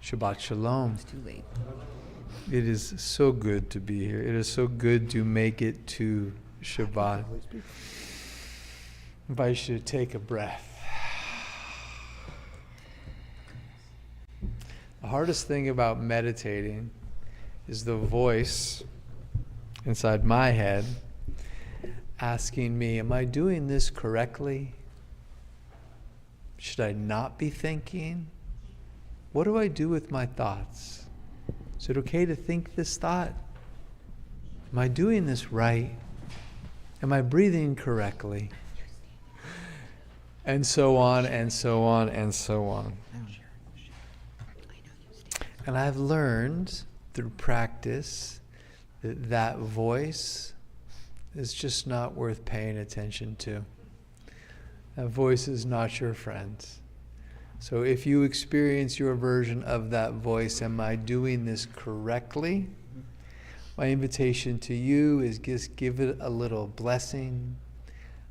Shabbat Shalom. It's too late. It is so good to be here. It is so good to make it to Shabbat. I invite you to take a breath. The hardest thing about meditating is the voice inside my head asking me, am I doing this correctly? Should I not be thinking? What do I do with my thoughts? Is it okay to think this thought? Am I doing this right? Am I breathing correctly? And so on, and so on, and so on. And I've learned through practice that that voice is just not worth paying attention to. That voice is not your friend. So if you experience your version of that voice, am I doing this correctly? My invitation to you is just give it a little blessing,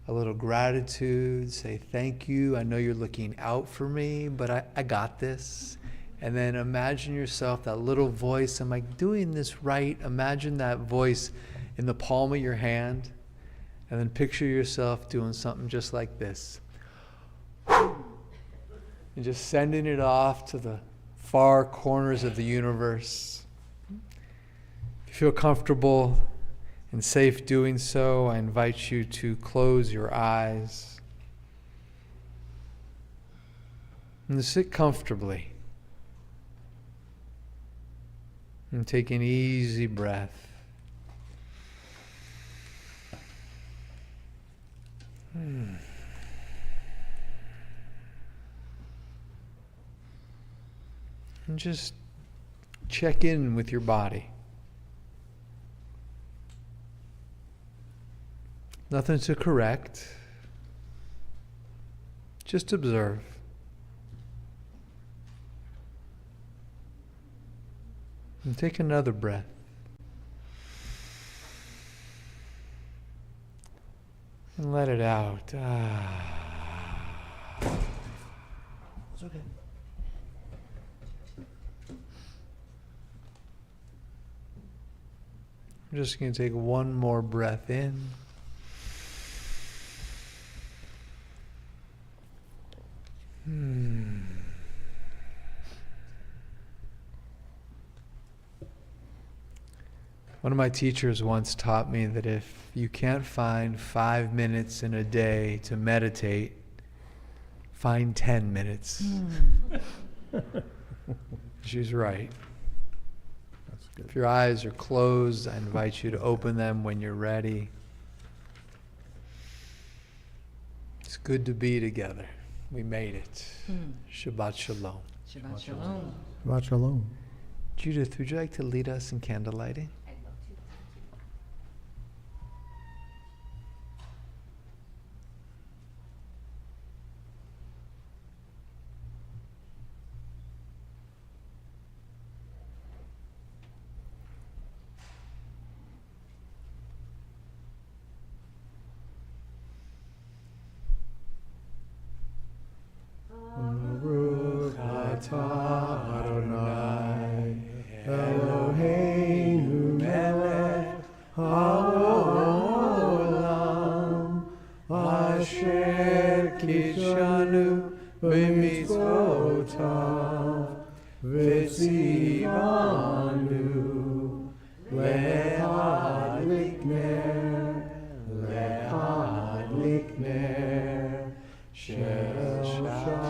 a little gratitude, say thank you. I know you're looking out for me, but I got this. And then imagine yourself, that little voice, am I doing this right? Imagine that voice in the palm of your hand, and then picture yourself doing something just like this. And just sending it off to the far corners of the universe. If you feel comfortable and safe doing so, I invite you to close your eyes and sit comfortably and take an easy breath. And just check in with your body. Nothing to correct. Just observe. And take another breath. And let it out. It's okay. I'm just going to take one more breath in. One of my teachers once taught me that if you can't find 5 minutes in a day to meditate, find 10 minutes. She's right. That's good. If your eyes are closed, I invite you to open them when you're ready. It's good to be together. We made it. Shabbat Shalom. Shabbat Shalom. Shabbat Shalom. Judith, would you like to lead us in candlelighting? Baruch atah Adonai העולם אשר קידשנו במצוותיו וציוונו להדליק נר של שבת.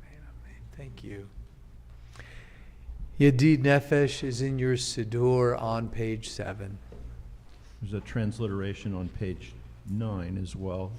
Amen. Thank you. Yedid Nefesh is in your Siddur on page 7. There's a transliteration on page 9 as well.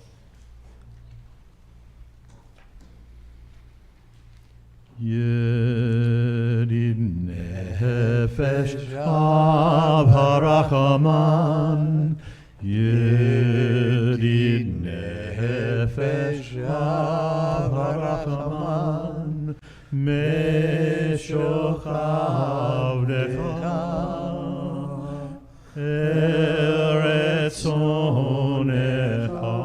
Yedid Nefesh Avarachaman, Yedid Nefesh Avarachaman, Meshochav Decha Eretz Onecha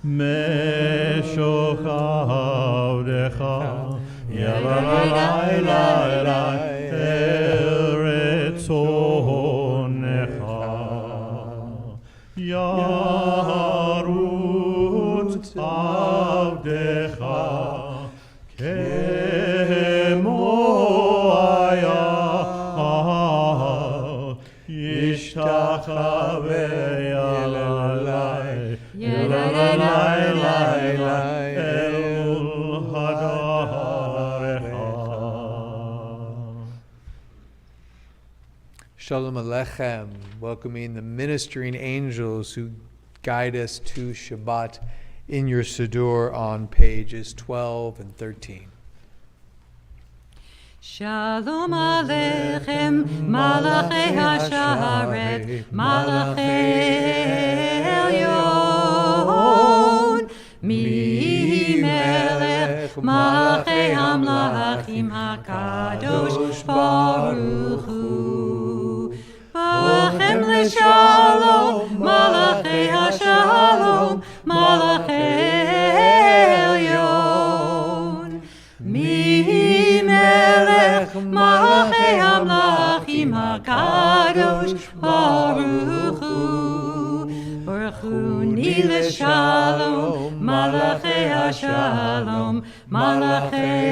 Meshochav Decha Yalalai Eretz Onecha Yarut Avdecha Kemo Aya Yishtachave Yalalai El Hadarecha. Shalom Aleichem, welcoming the ministering angels who guide us to Shabbat in your Siddur on pages 12 and 13. Shalom Aleichem, Malachei HaSharet, Malachei Elyon, Mi Melech, Malachei HaMlachim HaKadosh Baruch Hu. Bachem L'Shalom, Malachei HaShalom, Malachei Elyon, Mi Melech, Malachei HaMlachim HaKadosh Baruch Hu. Baruch Hu Ni L'Shalom, Malachei HaShalom, Malachei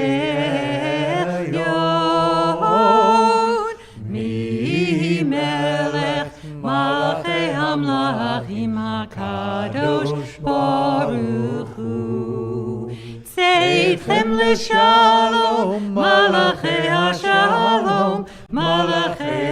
Elyon, Mi Melech, Malachei HaMlachim HaKadosh Baruch Hu. Tzedchem L'Shalom, Malachei HaShalom, Malachei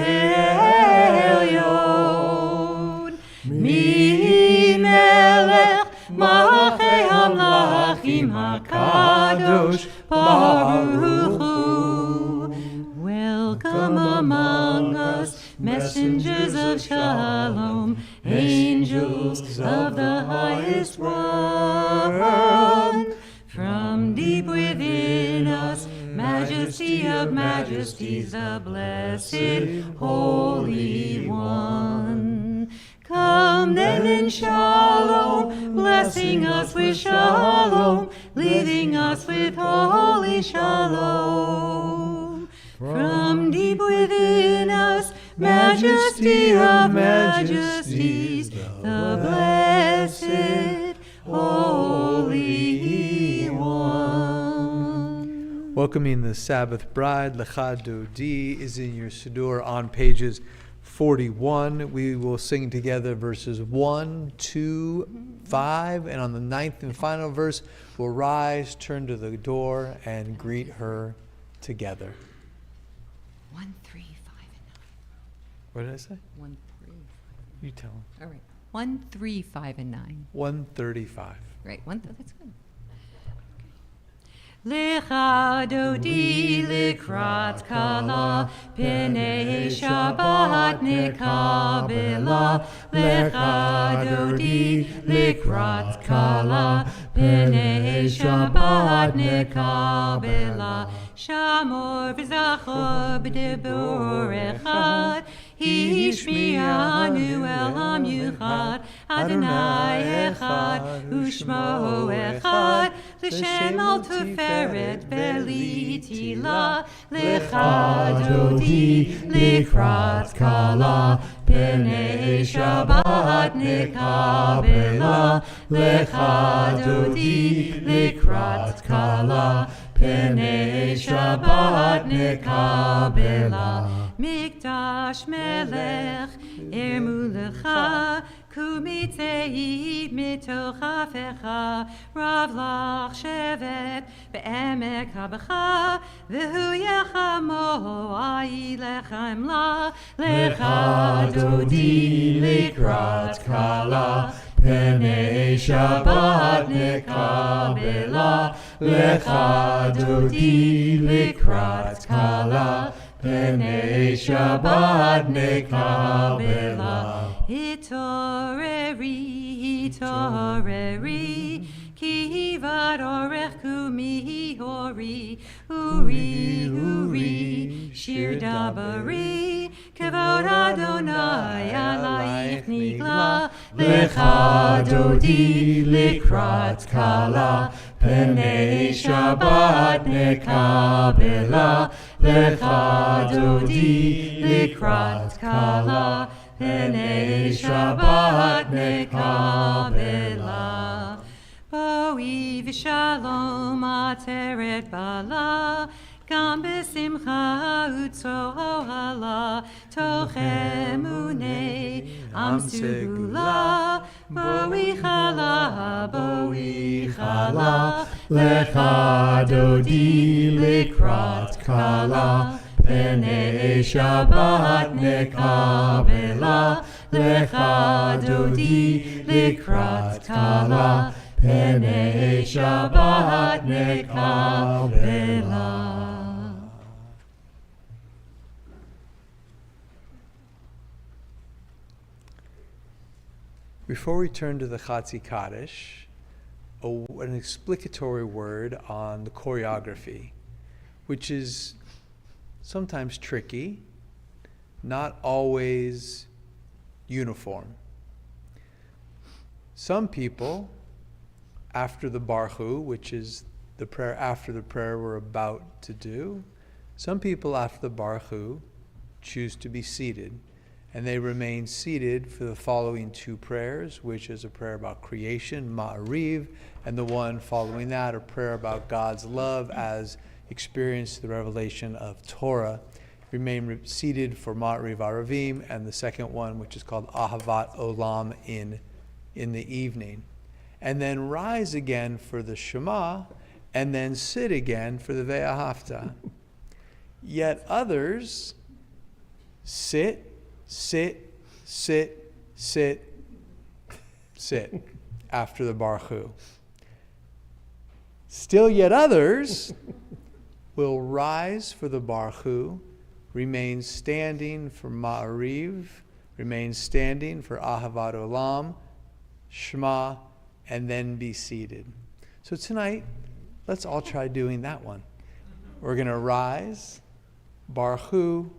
Elyon, Mi Melech, Malachei HaMlachim HaKadosh Baruch Hu. Welcome among us, messengers of Shalom, angels of the highest one. From deep within us, majesty of majesties, the blessed Holy One. Come then in Shalom, blessing us with Shalom, leaving us with holy Shalom. From deep within us, majesty of majesties, the blessed Holy One. Welcoming the Sabbath bride, Lecha Dodi, is in your Siddur on pages 41. We will sing together verses 1, 2, 5, and on the 9th and final verse, we'll rise, turn to the door, and greet her together. 1, 3, 5, and 9. What did I say? 1, 3. You tell them. All right. 1, 3, 5, and 9. 135. Right. That's good. Lecha Dodi likrat kala, Pnei Shabbat nekabela. Lecha Dodi likrat kala, Pnei Shabbat nekabela. Shamor v'zachor b'dibur echad, Hishmi'anu el ham yuchad, Adonai echad, Ushmo echad, לשם אל תפארת ולתהילה, לך דודי לקראת קלה, פני שבת נקבלה, לך דודי לקראת קלה, פני שבת נקבלה. מקדש מלך ארמו לך, קומי צאי מתוך אפיך, רב לך שבט בעמק הבכה, והוא יחמו ילחם לה, לך דודי לקראת קלה, פני שבת נקבלה, לך דודי לקראת קלה, פני שבת נקבלה. התעוררי, התעוררי, כי בדורך קומי הורי, אורי, אורי, שיר דברי, כבוד אדוני עלייך נגלה, לך דודי לקראת קלה, פני שבת נקבלה, לך דודי לקראת קלה, פני שבת נקבלה. בואי ושלום עטרת בעלה, גם בשמחה וצוהלה, תוך אמוני עם סגולה. בואי חלה, בואי חלה, לך דודי לקראת קלה, פני שבת נקבלה, לך דודי לקראת קלה, פני שבת נקבלה. Before we turn to the Chatzi Kaddish, an explicatory word on the choreography, which is sometimes tricky, not always uniform. Some people, after the Barchu, which is the prayer after the prayer we're about to do, some people after the Barchu choose to be seated, and they remain seated for the following two prayers, which is a prayer about creation, Ma'ariv, and the one following that, a prayer about God's love as experienced the revelation of Torah. Remain seated for Ma'ariv Aravim, and the second one, which is called Ahavat Olam in the evening. And then rise again for the Shema, and then sit again for the Ve'ahavta. Yet others sit after the Barchu. Still yet others will rise for the Barchu, remain standing for Ma'ariv, remain standing for Ahavat Olam, Shema, and then be seated. So tonight, let's all try doing that one. We're going to rise, Barchu,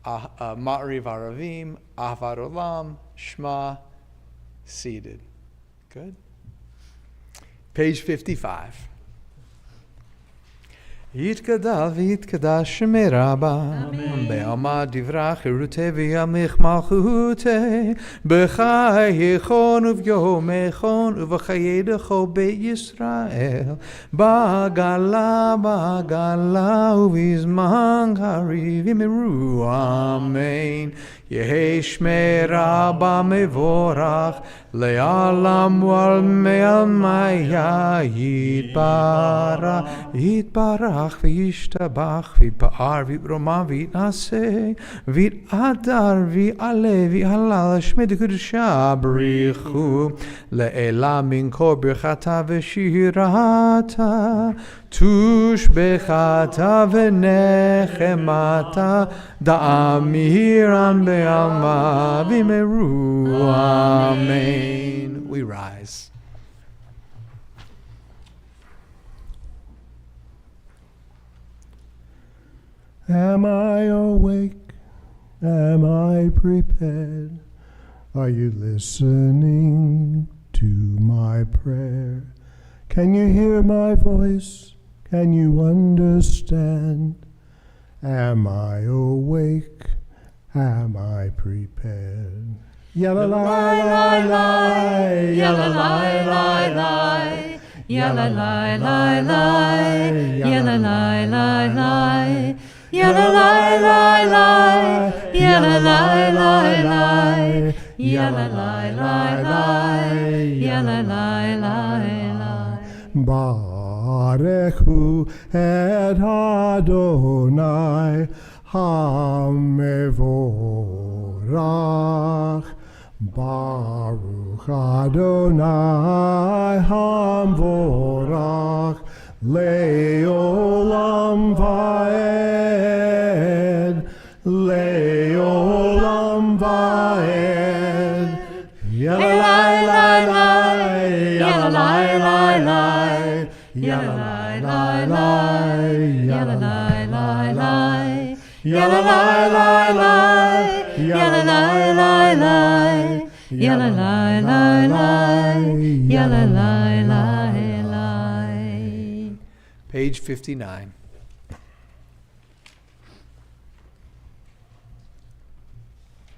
Ma'ariv Aravim, Ahavat Olam, Shema, seated. Good. Page 55. יתגדל ויתקדש שמי רבה, בעלמא דברה חירותי וימיך מלכותי, בחייכון וביומכון ובחייך בית ישראל, בעגלה ובזמן קריב יאמרו אמן. יהי שמי רבה מבורך, לעולם ולעלמיה יתברך וישתבח ויפאר ויתרומם ויתנשא ויתהדר ויעלה ויהלל שמי קדושה בריחו לעילה מן כל ברכתה ושירתה תושבחתה ונחמתה דאמירן בעלמא ויאמרו אמן. We rise. Am I awake? Am I prepared? Are you listening to my prayer? Can you hear my voice? Can you understand? Am I awake? Am I prepared? Yalla lie lie lie, yalla lie lie lie, yalla lie lie lie, yalla lie lie lie, yalla lie lie lie, yalla lie lie lie, yalla lie lie lie, yalla lie lie lie. Barechu et Adonai hamevorach. Baruch Adonai hamvorach leolam vaed, leolam vaed. Yalla lai lai lai, yalla lai lai lai, yalla lai lai lai, yalla lai lai lai, yalla lai lai lai, yalla lai lai lai, yalla lai lai lai, yalla lai lai lai. Page 59.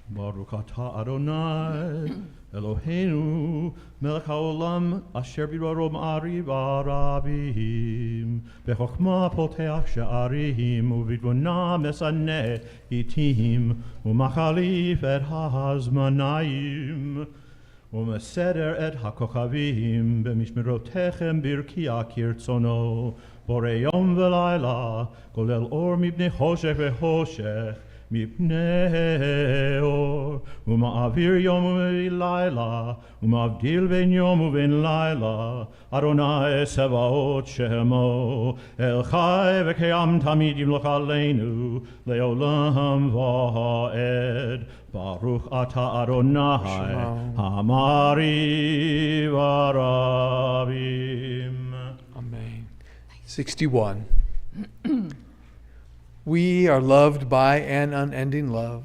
Baruch atah Adonai Eloheinu melech haolam asher bidbaro ma'ariv arabim bechokma poteach she'arim ubidvona mesaneh itim umachalif et hazmanayim umeseder et hakochavim b'mishmerotechem birkia kirtzono borei yom v'layla kolel or mipnei choshech v'choshech mipnei or uma'avir yom u'layla uma'avdil ben yom u'ben layla Adonai Sevaot Shemo El Chai v'keyam tamid yimloch aleinu leolam va'ed Baruch atah Adonai Hamari v'arabim. Amen. 61. We are loved by an unending love.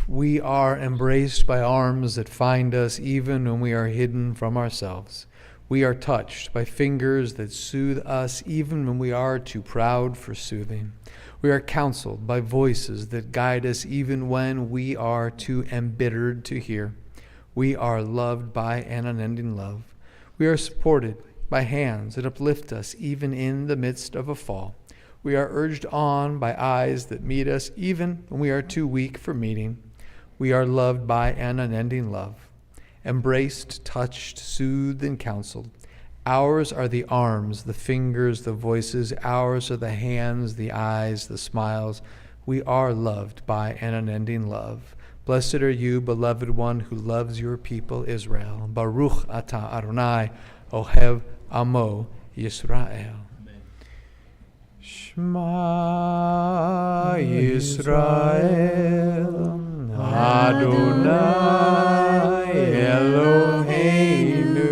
We are embraced by arms that find us even when we are hidden from ourselves. We are touched by fingers that soothe us even when we are too proud for soothing. We are counseled by voices that guide us even when we are too embittered to hear. We are loved by an unending love. We are supported by hands that uplift us even in the midst of a fall. We are urged on by eyes that meet us even when we are too weak for meeting. We are loved by an unending love. Embraced, touched, soothed, and counseled. Ours are the arms, the fingers, the voices. Ours are the hands, the eyes, the smiles. We are loved by an unending love. Blessed are you, beloved one, who loves your people Israel. Baruch atah Adonai, Ohev Amo Yisrael. Shema Yisrael, Adonai Eloheinu,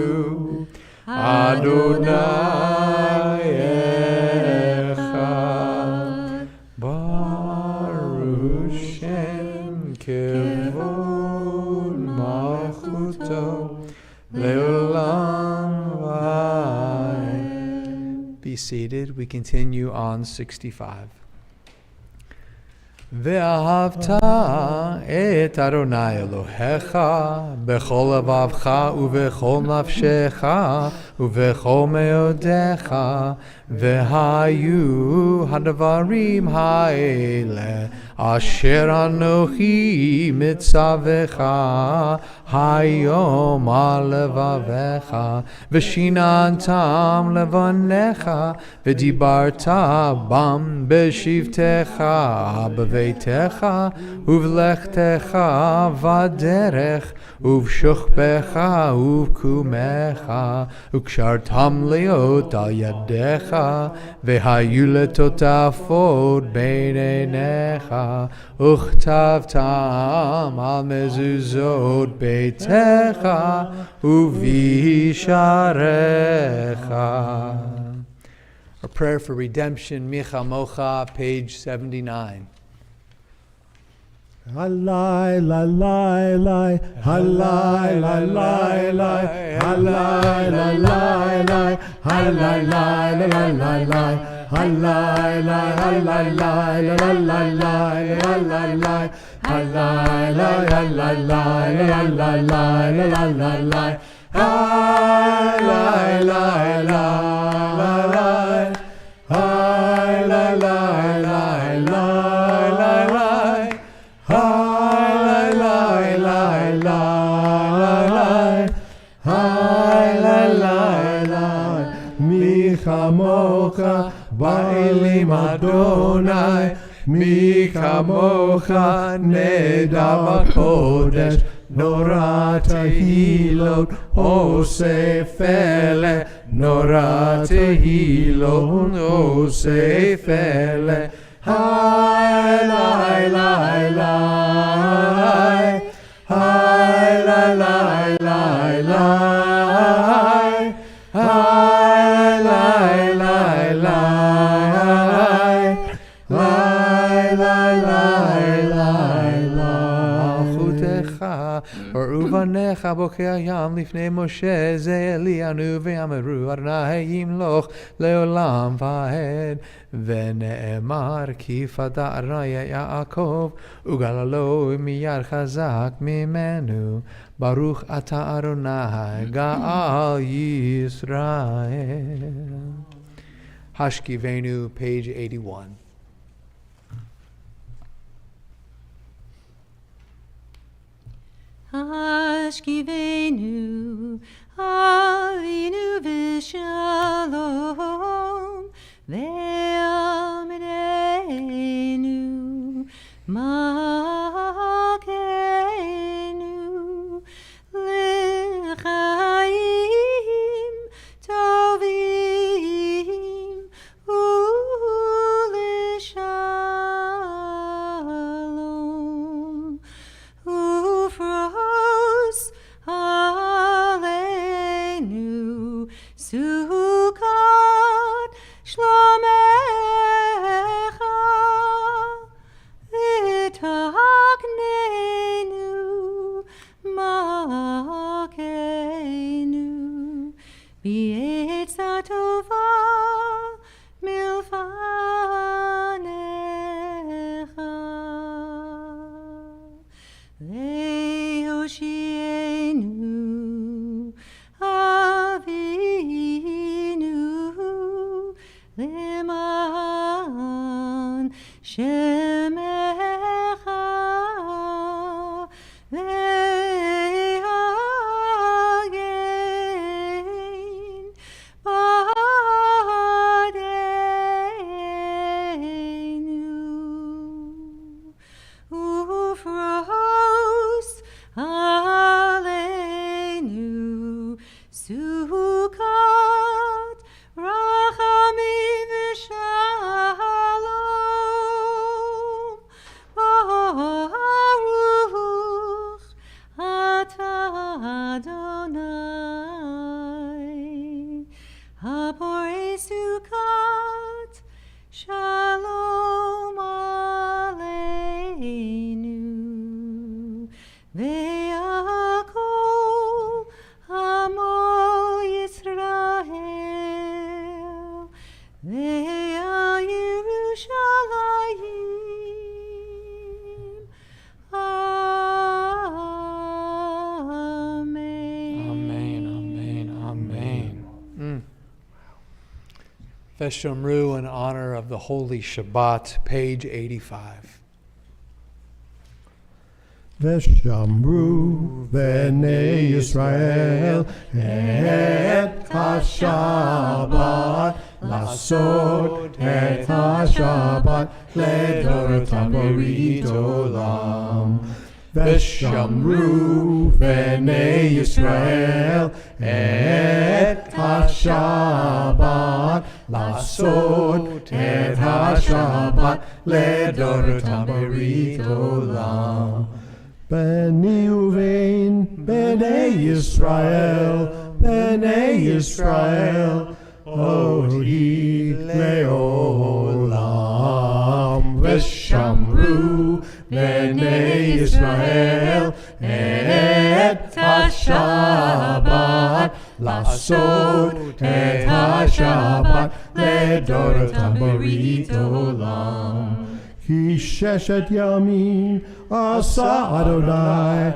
Adonai Echad, Baruch Shem Kevod Malchuto, Leolam Vayed. Be seated. We continue on 65. Ve'ahavta et Adonai Elohecha bechol levavcha uvechol nafshecha uvechol meodecha ve'hayu hadavarim ha'ele asher anochi mitzavecha hayom alevavecha v'shinantam levanecha v'dibarta bam b'shivtecha b'veitecha uvlechtecha v'derech uvshuchbecha uvkumecha ukshartam leot al yadecha v'hayu letotafot beinenecha Uchtavtam al mezuzot beitecha uvisharecha. A prayer for redemption, Micha Mocha, page 79. Halai, lalai, lai, halai, lalai, lai, halai, lalai, lai, halai, lai, lalai, lai, halai, lai, halai, lai, lalai, lai, lalai, lai, halai, lai, halai, lai, lalai, lai, lalai, lai, halai, lai, lai, halai, lai, lai, lai. Kamocha ba'elim Adonai, mi kamocha neda b'kodesh, nora tehilot osefele, nora tehilot osefele, hai lai lai lai, hai lai lai lai lai, hai. Uvanecha bokeh yam lifnei Moshe ze Elianu ve'ameru Adonai yimloch leolam vahed ve'ne'emar ki fada raya Yaakov ugalalo miyad chazak mimenu Baruch ata Adonai Ga'al Yisrael. Hashkivenu, page 81. Hashkivenu, Avinu v'shalom, ve'amidenu, malkeinu, l'chaim tovim, u'l'shalom, ufros aleinu, sukkot shlomecha, v'taknenu, malkeinu, b'etza tova milfanecha, ve'hoshienu Avinu leman shemecha, ve'hagen ba'adenu, ufros aleinu, sukkot rachamim v'shalom, baruch ata Adonai, haporei sukkot, shalom aleinu, ve'akol amo Yisrael, ve'al Yerushalayim, amen. Amen, amen, amen. Veshomru in honor of the Holy Shabbat, page 85. Veshamru v'nei Yisrael et ha-Shabbat lasot et ha-Shabbat ledorotam berit olam. Veshamru v'nei Yisrael et ha-Shabbat lasot et ha-Shabbat ledorotam berit olam. B'nei Uvein, B'nei Yisrael, Odi le'olam. ושמרו בני ישראל את השבת, לעשות את השבת לדורותם ברית עולם. כי ששת ימים עשה אדוני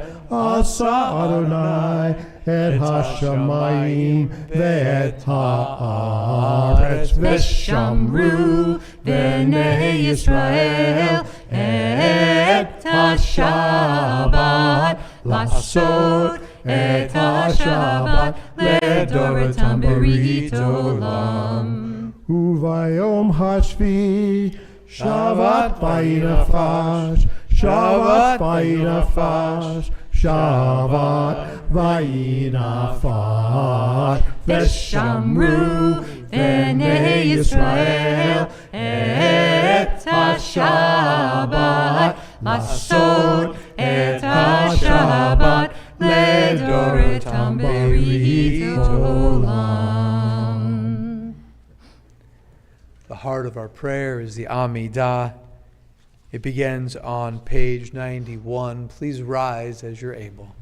את השמיים ואת הארץ, ושמרו בני ישראל את השבת, לעשות את השבת לדורותם ברית עולם. וביום השביעי שבת וינפש, שבת וינפש, שבת וינפש, ושמרו בני ישראל את השבת, לעשות את השבת לדורותם ברית עולם. The heart of our prayer is the Amidah. It begins on page 91. Please rise as you're able.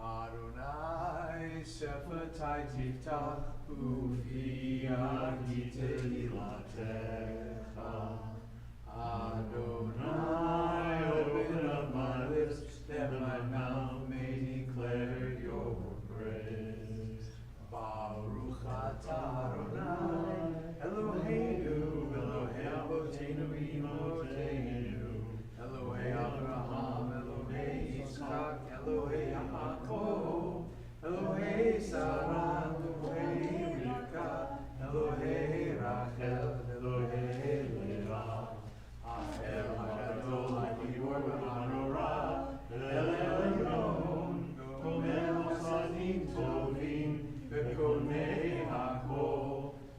Adonai Sephatai Tiftach Ufi Agite Ilatecha. Adonai, open up my lips, that my mouth may declare your praise. Baruch atah Adonai, Eloheinu, Elohei Avotenu v'Imotenu, Elohei Abraham, Elohei Yitzchak, Elohei Yaakov, Elohei Sarah, Elohei Rivka, Elohei Rachel, Elohei Leah. El HaGadol HaGibor v'Hanorah, El Elyon, Gomel Chasadim Tovim, V'Konei HaKol,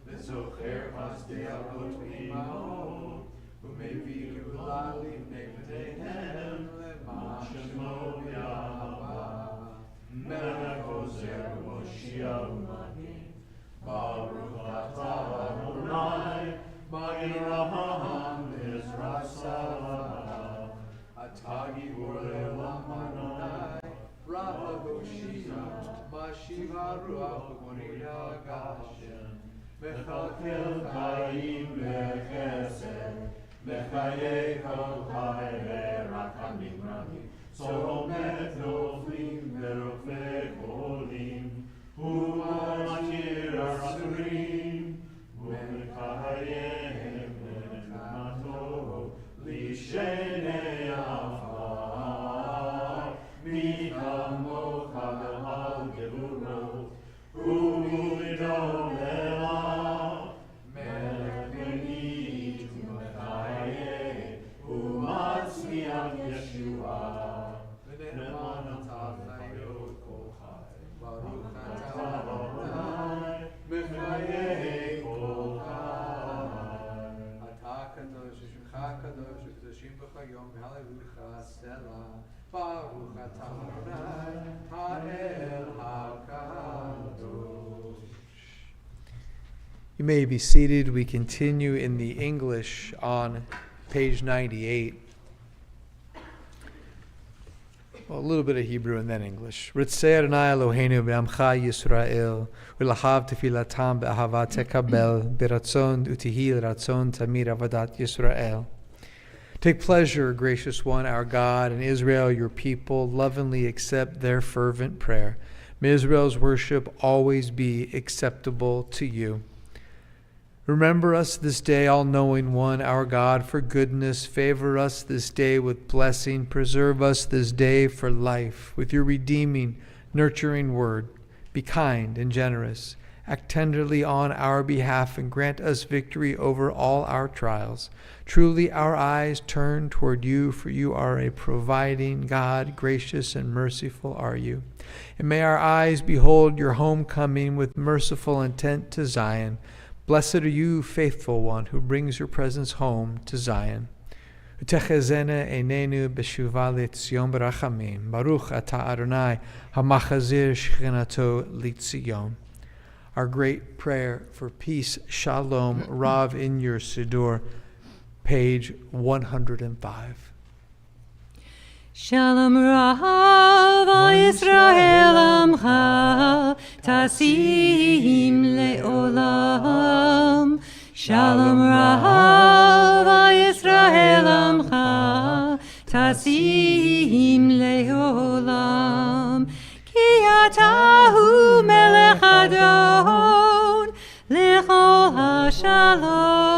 V'Zocher Chasdei Avot V'Imahot, U'Mevii Geulah Livnei Bneihem, L'ma Shemo Yahweh, Melech Ozer U'Moshia U'Magin, Baruch atah Adonai, Magin Raham Ezra Salah, Atagi Le'olam Adonai, Raha Goshia, Mashiva Ruach U'Monida Gashem, Mechalkel Chaim Bechesed, Mechayei Kol Chai V'Rakamim Ramim, Somet Noflim V'Rofei Cholim, U'Makir Asurim, U'Mekayem V'Nekmato, Lishenei Afar, Mikamocha V'Hal Gevurot, U'Idom Elah, Melech Benit U'Mechayeh, U'Matzmiach Yeshua, V'Ne'eman Atah Chayot Kol Chai, Baruch atah Adonai, Mechayeh Kol Chai. Atah Kadosh, Shemcha Kadosh, Kedoshim B'Chayom, Hallelujah, Selah. Baruch atah Adonai, Ha'el HaKadosh. You may be seated. We continue in the English on page 98. Well, a little bit of Hebrew and then English. Ritzei Adonai Eloheinu b'amcha Yisrael, v'lahav tefilatam be'ahava tekabel, b'ratzon utihi l'ratzon tamid avodat Yisrael. Take pleasure, gracious one, our God, and Israel, your people, lovingly accept their fervent prayer. May Israel's worship always be acceptable to you. Remember us this day, all-knowing one, our God, for goodness. Favor us this day with blessing. Preserve us this day for life with your redeeming, nurturing word. Be kind and generous. Act tenderly on our behalf and grant us victory over all our trials. Truly our eyes turn toward you, for you are a providing God. Gracious and merciful are you. And may our eyes behold your homecoming with merciful intent to Zion. Blessed are you, faithful one, who brings your presence home to Zion. ותחזינה עינינו בשובה לציון ברחמים. ברוך אתה אדוני המחזיר שכינתו לציון. Our great prayer for peace, Shalom, Rav in your Siddur, page 105. Shalom Rav Yisrael Amcha Tasim Leolam. Shalom Rav Yisrael Amcha Tasim Leolam. Ki atahu melech adon lechol hashalom.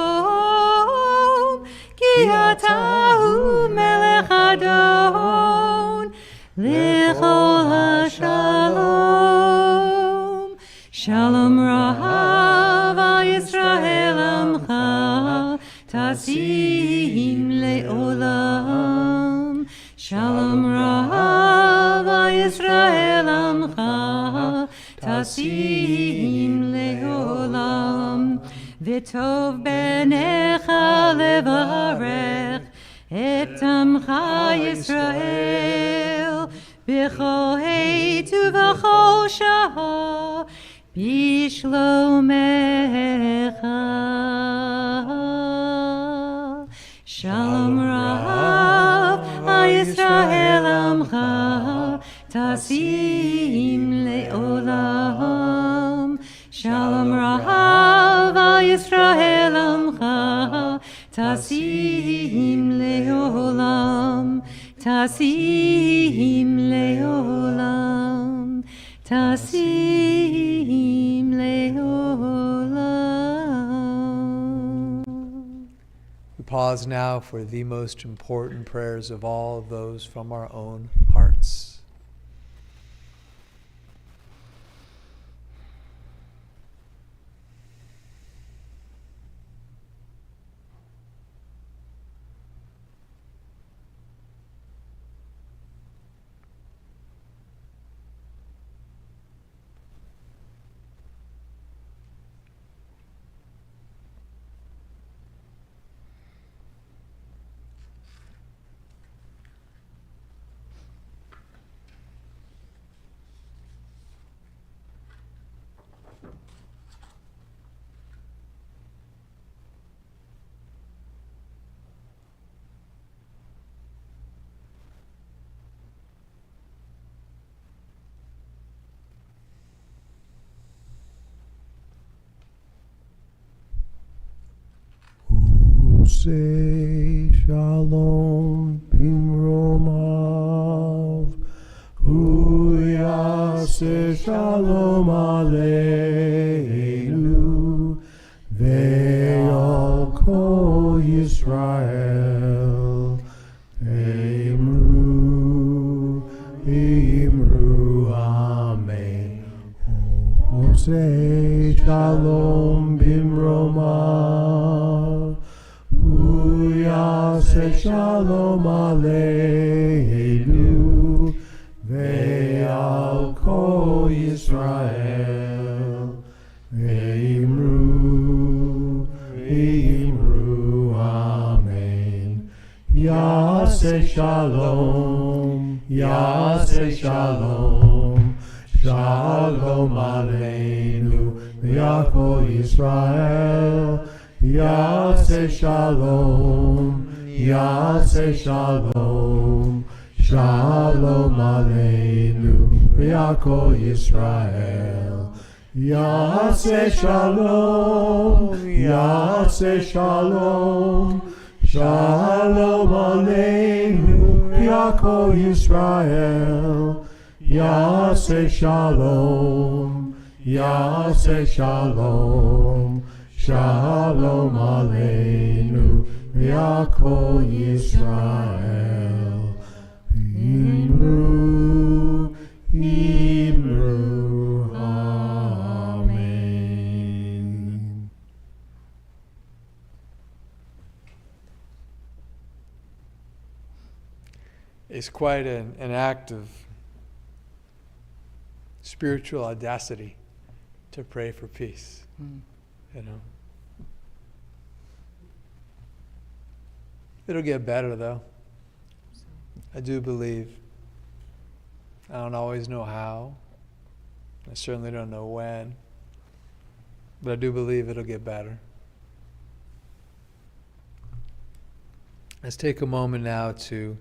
Ki atahu melech adon lechol hashalom. Shalom Rav Yisrael Amcha Tasim Leolam. Shalom Rav Yisrael Amcha Tasim Leolam. V'tov benecha levarech et amcha Yisrael b'chol heit uv'chol shah b'shlomecha. Shalom Rav Yisrael Amcha Tasim Leolam. Shalom Rav Yisrael Amcha Tasim Leolam. Tasim Leolam. Tasim Leolam. We pause now for the most important prayers of all, those from our own hearts. Say shalom bimromav, hu yaseh shalom aleinu, ve'al kol Yisrael, imru, amen. Say shalom bimromav, Yaseh shalom aleinu, ve'al kol Yisrael, imru, amen. Yaseh shalom, shalom aleinu, ve'al kol Yisrael. Yaseh shalom, shalom aleinu, ve'al kol Yisrael. Yaseh shalom, shalom aleinu, ve'al kol Yisrael. Yaseh shalom, shalom aleinu, ve'al kol Yisrael. Imru, amen. It's quite an act of spiritual audacity to pray for peace, you know. It'll get better, though. I do believe. I don't always know how. I certainly don't know when. But I do believe it'll get better. Let's take a moment now to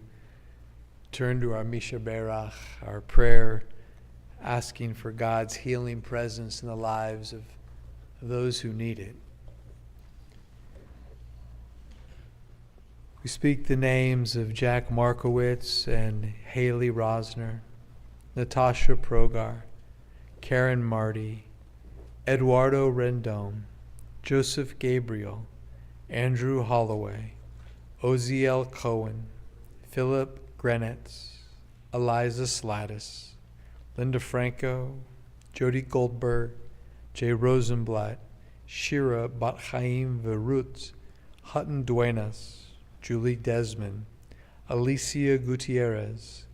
turn to our Misha Berach, our prayer, asking for God's healing presence in the lives of those who need it. We speak the names of Jack Markowitz and Haley Rosner, Natasha Progar, Karen Marty, Eduardo Rendon, Joseph Gabriel, Andrew Holloway, Oziel Cohen, Philip Grenetz, Eliza Slattis, Linda Franco, Jody Goldberg, Jay Rosenblatt, Shira Batchaim Verut, Hutton Duenas, Julie Desmond, Alicia Gutierrez,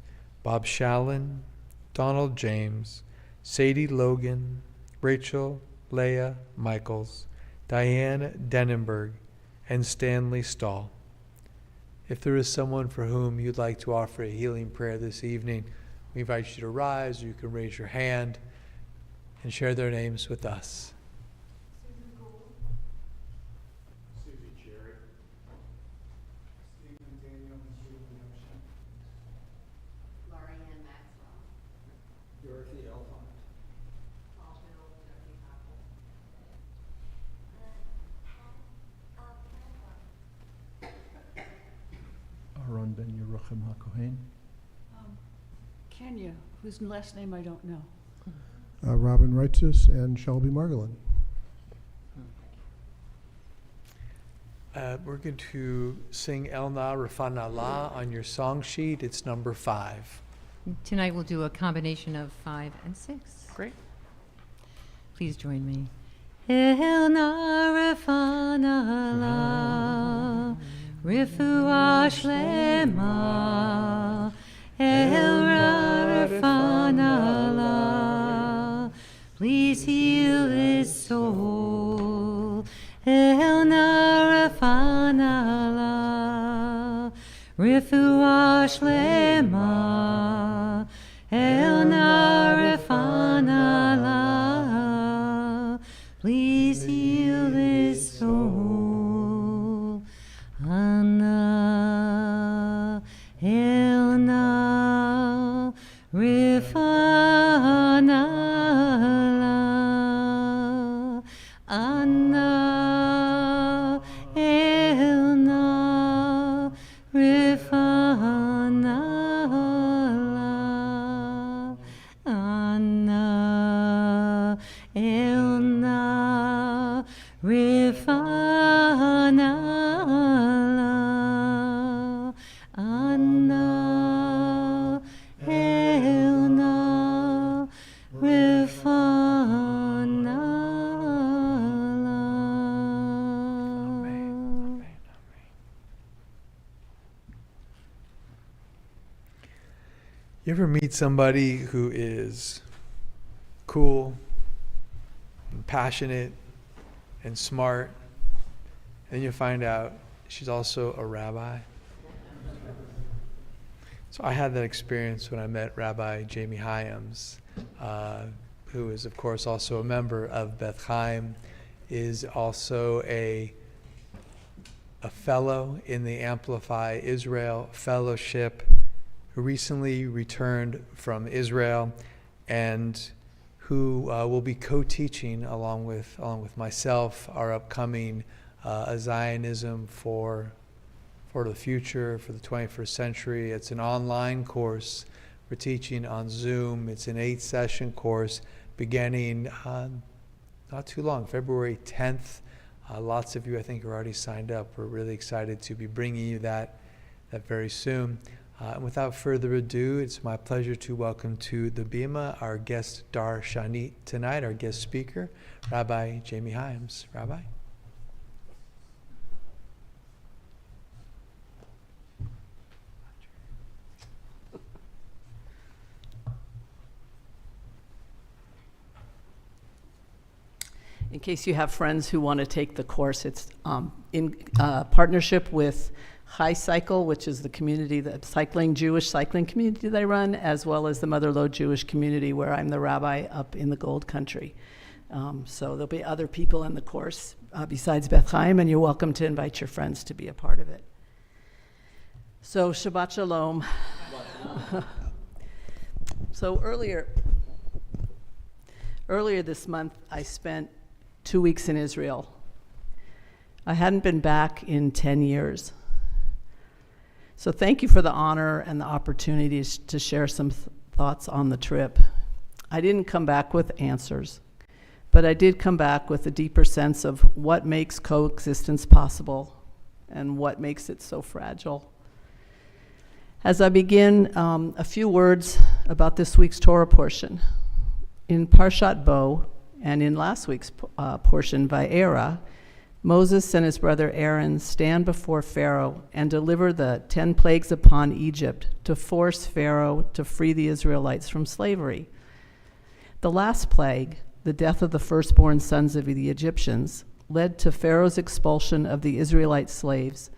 Bob Shallon, Donald James, Sadie Logan, Rachel Leah Michaels, Diane Denenberg, and Stanley Stahl. If there is someone for whom you'd like to offer a healing prayer this evening, we invite you to rise, or you can raise your hand and share their names with us. Susan Gould. Susie Cherry. Stephen Daniel and Julie Ocean. Lorianne Maxwell. Dorothy Elfont. Paul Bill, Jeffrey Hopple. Aaron Ben Yeruchim HaKohen. Kenya, whose last name I don't know. Robin Reitzis and Shelby Margolin. We're going to sing El Na Rafana La on your song sheet. It's number 5. Tonight we'll do a combination of 5 and 6. Great. Please join me. El na refana la, refuah shlema. El na refana la, please heal his soul. El na refana la, refuah shlema. El na refana la, please heal his soul. Anna, El na refana la, Anna, El na refana la, Anna, El na refana la, Anna, El na refana la. Amen. You ever meet somebody who is cool and passionate and smart, and you find out she's also a rabbi? So I had that experience when I met Rabbi Jamie Hyams, who is, of course, also a member of Beth Chaim, is also a fellow in the Amplify Israel Fellowship, who recently returned from Israel, and who will be co-teaching along with myself our upcoming A Zionism for the Future, for the 21st century. It's an online course. We're teaching on Zoom. It's an 8-session course beginning not too long, February 10th. Lots of you, I think, are already signed up. We're really excited to be bringing you that very soon. And without further ado, it's my pleasure to welcome to the Bima our guest Darshanit tonight, our guest speaker, Rabbi Jamie Hyams. Rabbi? In case you have friends who want to take the course, it's in partnership with High Cycle, which is the community, the Jewish cycling community that I run, as well as the Mother Lode Jewish community where I'm the rabbi up in the Gold Country. So there'll be other people in the course besides Beth Chaim, and you're welcome to invite your friends to be a part of it. So Shabbat Shalom. So earlier this month, I spent 2 weeks in Israel. I hadn't been back in 10 years. So thank you for the honor and the opportunity to share some thoughts on the trip. I didn't come back with answers, but I did come back with a deeper sense of what makes coexistence possible and what makes it so fragile. As I begin, a few words about this week's Torah portion. In Parshat Bo, and in last week's portion, Vayera, Moses and his brother Aaron stand before Pharaoh and deliver the 10 plagues upon Egypt to force Pharaoh to free the Israelites from slavery. The last plague, the death of the firstborn sons of the Egyptians, led to Pharaoh's expulsion of the Israelite slaves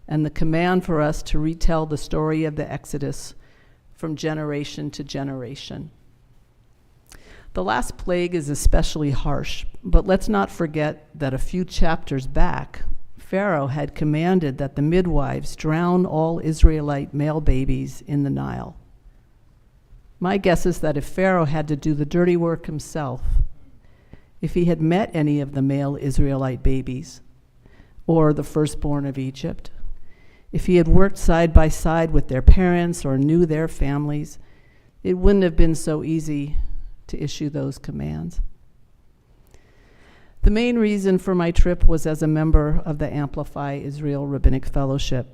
and the command for us to retell the story of the Exodus from generation to generation. The last plague is especially harsh, but let's not forget that a few chapters back, Pharaoh had commanded that the midwives drown all Israelite male babies in the Nile. My guess is that if Pharaoh had to do the dirty work himself, if he had met any of the male Israelite babies, or the firstborn of Egypt, if he had worked side by side with their parents or knew their families, it wouldn't have been so easy to issue those commands. The main reason for my trip was as a member of the Amplify Israel Rabbinic Fellowship.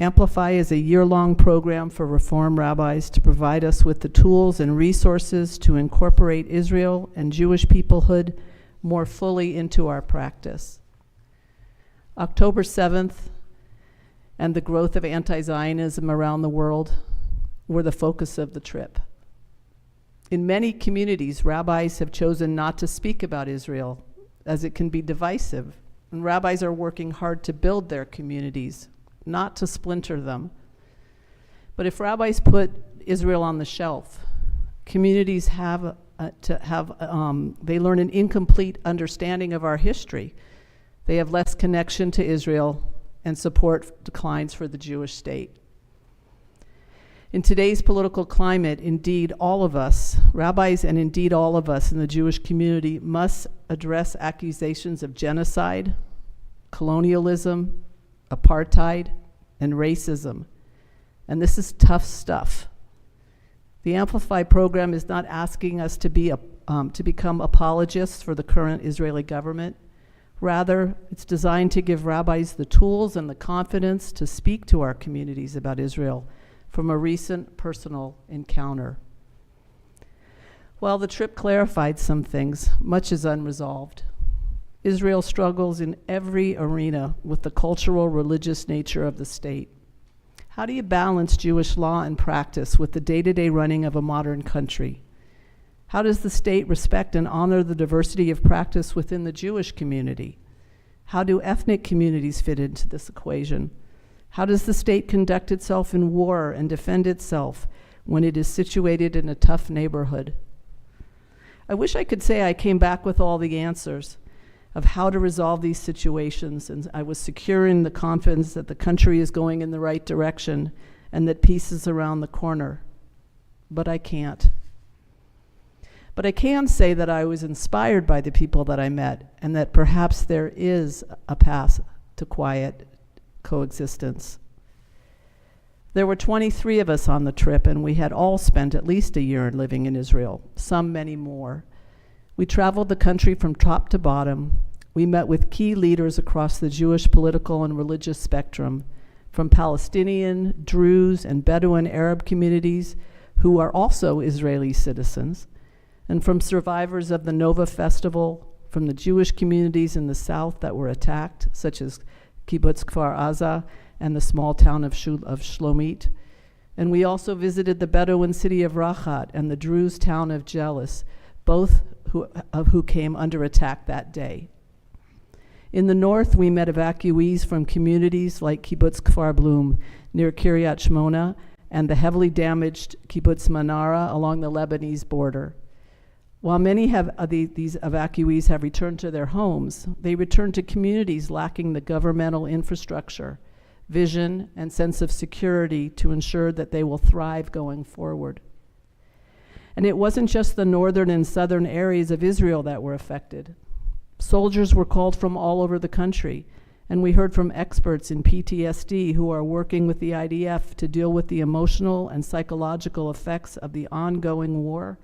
Amplify is a year-long program for Reform rabbis to provide us with the tools and resources to incorporate Israel and Jewish peoplehood more fully into our practice. October 7th and the growth of anti-Zionism around the world were the focus of the trip. In many communities, rabbis have chosen not to speak about Israel as it can be divisive, and rabbis are working hard to build their communities, not to splinter them. But if rabbis put Israel on the shelf, communities they learn an incomplete understanding of our history. They have less connection to Israel, and support declines for the Jewish state. In today's political climate, indeed all of us, rabbis and indeed all of us in the Jewish community, must address accusations of genocide, colonialism, apartheid, and racism. And this is tough stuff. The Amplify program is not asking us to become apologists for the current Israeli government. Rather, it's designed to give rabbis the tools and the confidence to speak to our communities about Israel from a recent personal encounter. While the trip clarified some things, much is unresolved. Israel struggles in every arena with the cultural, religious nature of the state. How do you balance Jewish law and practice with the day-to-day running of a modern country? How does the state respect and honor the diversity of practice within the Jewish community? How do ethnic communities fit into this equation? How does the state conduct itself in war and defend itself when it is situated in a tough neighborhood? I wish I could say I came back with all the answers of how to resolve these situations, and I was secure in the confidence that the country is going in the right direction and that peace is around the corner. But I can't. But I can say that I was inspired by the people that I met, and that perhaps there is a path to quiet coexistence. There were 23 of us on the trip, and we had all spent at least a year living in Israel, some many more. We traveled the country from top to bottom. We met with key leaders across the Jewish political and religious spectrum, from Palestinian, Druze, and Bedouin Arab communities who are also Israeli citizens, and from survivors of the Nova Festival, from the Jewish communities in the south that were attacked, such as Kibbutz Kfar Aza and the small town of Shlomit. And we also visited the Bedouin city of Rachat and the Druze town of Jelis, both of who came under attack that day. In the north, we met evacuees from communities like Kibbutz Kfar Blum near Kiryat Shmona and the heavily damaged Kibbutz Manara along the Lebanese border. While many these evacuees have returned to their homes, they return to communities lacking the governmental infrastructure, vision, and sense of security to ensure that they will thrive going forward. And it wasn't just the northern and southern areas of Israel that were affected. Soldiers were called from all over the country, and we heard from experts in PTSD who are working with the IDF to deal with the emotional and psychological effects of the ongoing war,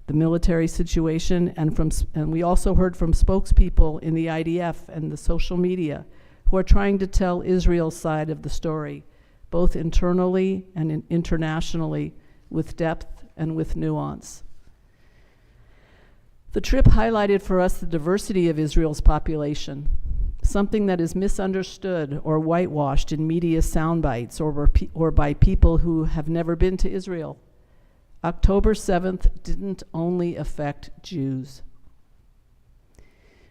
the military situation, and we also heard from spokespeople in the IDF and the social media who are trying to tell Israel's side of the story, both internally and internationally, with depth and with nuance. The trip highlighted for us the diversity of Israel's population, something that is misunderstood or whitewashed in media sound bites or by people who have never been to Israel. October 7th didn't only affect Jews.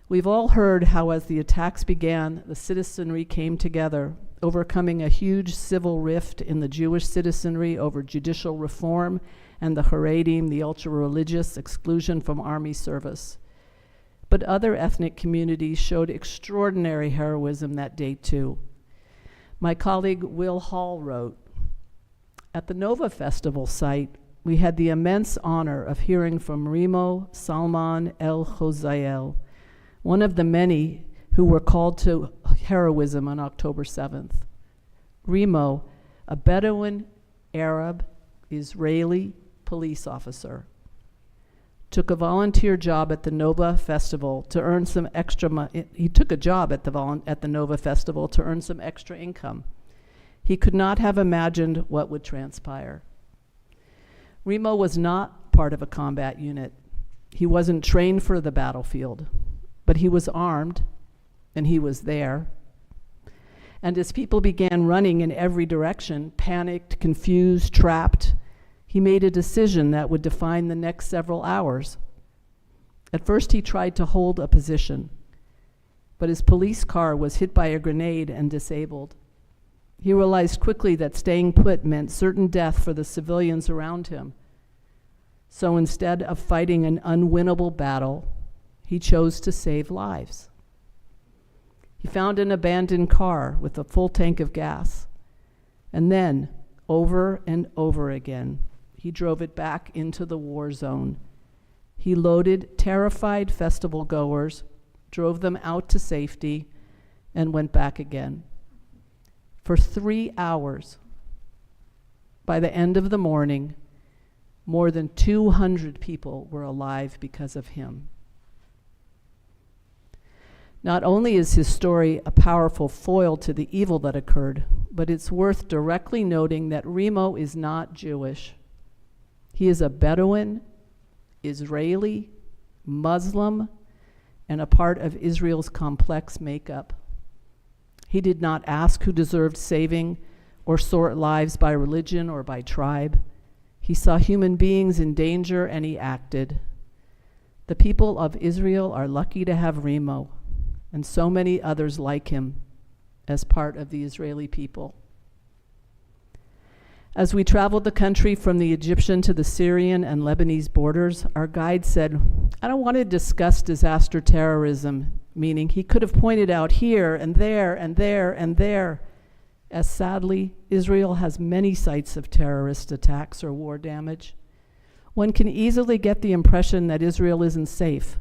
We've all heard how as the attacks began, the citizenry came together, overcoming a huge civil rift in the Jewish citizenry over judicial reform and the Haredim, the ultra-religious, exclusion from army service. But other ethnic communities showed extraordinary heroism that day too. My colleague Will Hall wrote, "At the Nova Festival site, we had the immense honor of hearing from Rimo Salman El Hozael, one of the many who were called to heroism on October 7th. Rimo, a Bedouin, Arab, Israeli police officer, took a volunteer job at the Nova Festival to earn some extra money. He took a job at the Nova Festival to earn some extra income. He could not have imagined what would transpire. Rimo was not part of a combat unit. He wasn't trained for the battlefield, but he was armed and he was there. And as people began running in every direction, panicked, confused, trapped, he made a decision that would define the next several hours. At first, he tried to hold a position, but his police car was hit by a grenade and disabled. He realized quickly that staying put meant certain death for the civilians around him. So instead of fighting an unwinnable battle, he chose to save lives. He found an abandoned car with a full tank of gas, and then, over and over again, he drove it back into the war zone. He loaded terrified festival goers, drove them out to safety, and went back again. For 3 hours, by the end of the morning, more than 200 people were alive because of him. Not only is his story a powerful foil to the evil that occurred, but it's worth directly noting that Rimo is not Jewish. He is a Bedouin, Israeli, Muslim, and a part of Israel's complex makeup. He did not ask who deserved saving or sort lives by religion or by tribe. He saw human beings in danger and he acted. The people of Israel are lucky to have Rimo and so many others like him as part of the Israeli people. As we traveled the country from the Egyptian to the Syrian and Lebanese borders, our guide said, "I don't want to discuss disaster terrorism," meaning he could have pointed out here and there and there and there, as sadly, Israel has many sites of terrorist attacks or war damage. One can easily get the impression that Israel isn't safe,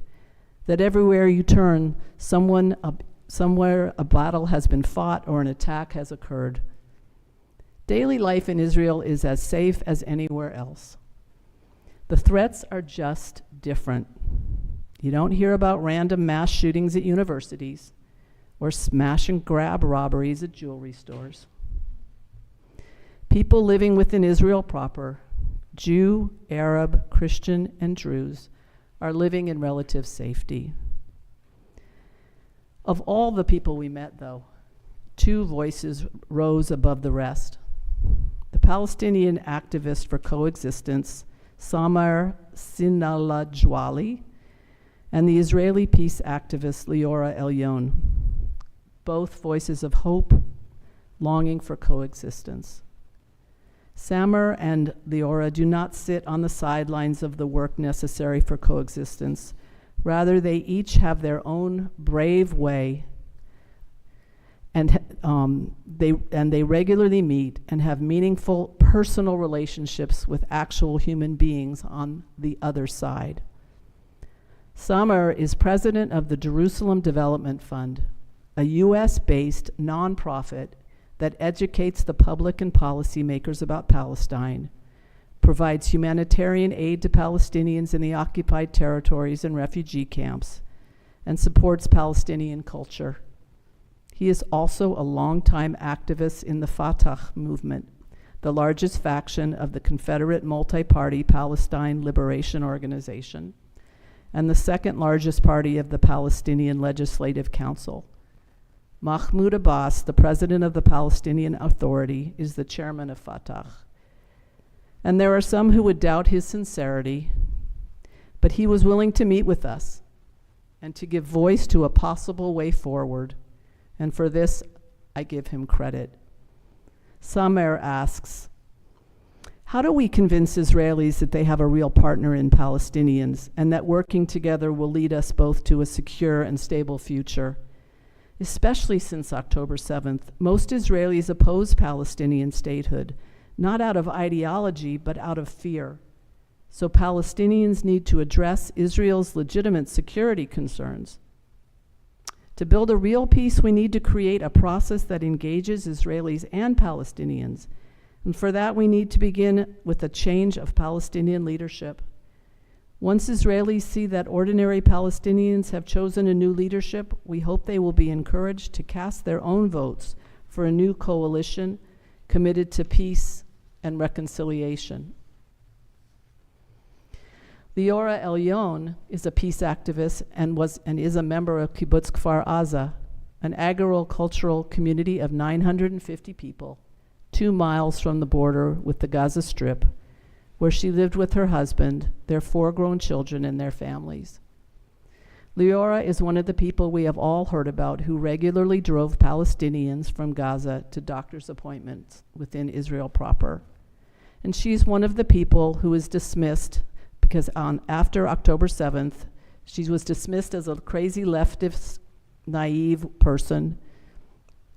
that everywhere you turn, somewhere a battle has been fought or an attack has occurred. Daily life in Israel is as safe as anywhere else. The threats are just different. You don't hear about random mass shootings at universities or smash and grab robberies at jewelry stores. People living within Israel proper, Jew, Arab, Christian, and Druze, are living in relative safety. Of all the people we met, though, 2 voices rose above the rest. The Palestinian activist for coexistence, Samar Sinalajwali, and the Israeli peace activist, Leora Elyon. both voices of hope, longing for coexistence. Samer and Leora do not sit on the sidelines of the work necessary for coexistence. Rather, they each have their own brave way, and they regularly meet and have meaningful personal relationships with actual human beings on the other side. Samer is president of the Jerusalem Development Fund, a US-based nonprofit that educates the public and policymakers about Palestine, provides humanitarian aid to Palestinians in the occupied territories and refugee camps, and supports Palestinian culture. He is also a longtime activist in the Fatah movement, the largest faction of the Confederate Multi-Party Palestine Liberation Organization, and the second largest party of the Palestinian Legislative Council. Mahmoud Abbas, the president of the Palestinian Authority, is the chairman of Fatah. And there are some who would doubt his sincerity, but he was willing to meet with us and to give voice to a possible way forward. And for this, I give him credit. Samer asks, how do we convince Israelis that they have a real partner in Palestinians and that working together will lead us both to a secure and stable future? Especially since October 7th, most Israelis oppose Palestinian statehood, not out of ideology, but out of fear. So Palestinians need to address Israel's legitimate security concerns. To build a real peace, we need to create a process that engages Israelis and Palestinians. And for that, we need to begin with a change of Palestinian leadership. Once Israelis see that ordinary Palestinians have chosen a new leadership, we hope they will be encouraged to cast their own votes for a new coalition committed to peace and reconciliation. Leora Elyon is a peace activist and is a member of Kibbutz Kfar Aza, an agricultural community of 950 people, 2 miles from the border with the Gaza Strip, where she lived with her husband, their 4 grown children, and their families. Leora is one of the people we have all heard about who regularly drove Palestinians from Gaza to doctor's appointments within Israel proper. And she's one of the people who is dismissed because after October 7th, she was dismissed as a crazy leftist, naive person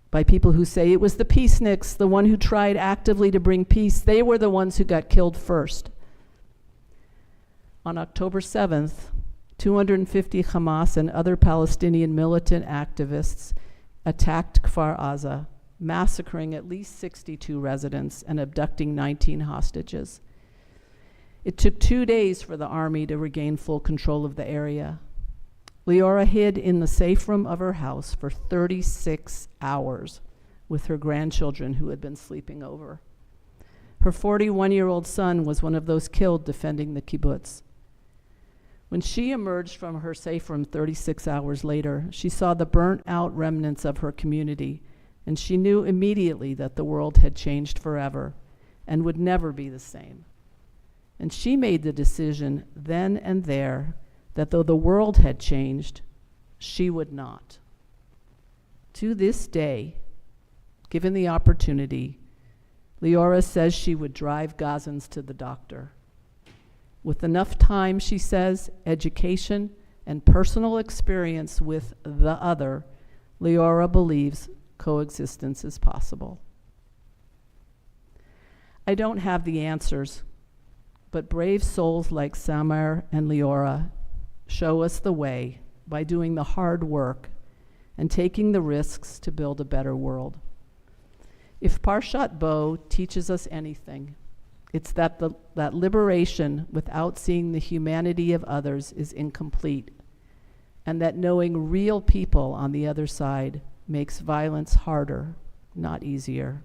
by people who say it was the peaceniks, the one who tried actively to bring peace. They were the ones who got killed first. On October 7th, 250 Hamas and other Palestinian militant activists attacked Kfar Aza, massacring at least 62 residents and abducting 19 hostages. It took 2 days for the army to regain full control of the area. Leora hid in the safe room of her house for 36 hours with her grandchildren who had been sleeping over. Her 41-year-old son was one of those killed defending the kibbutz. When she emerged from her safe room 36 hours later, she saw the burnt-out remnants of her community, and she knew immediately that the world had changed forever and would never be the same. And she made the decision then and there that though the world had changed, she would not. To this day, given the opportunity, Leora says she would drive Gazans to the doctor. With enough time, she says, education, and personal experience with the other, Leora believes coexistence is possible. I don't have the answers, but brave souls like Samer and Leora show us the way by doing the hard work and taking the risks to build a better world. If Parshat Bo teaches us anything, it's that that liberation without seeing the humanity of others is incomplete, and that knowing real people on the other side makes violence harder, not easier.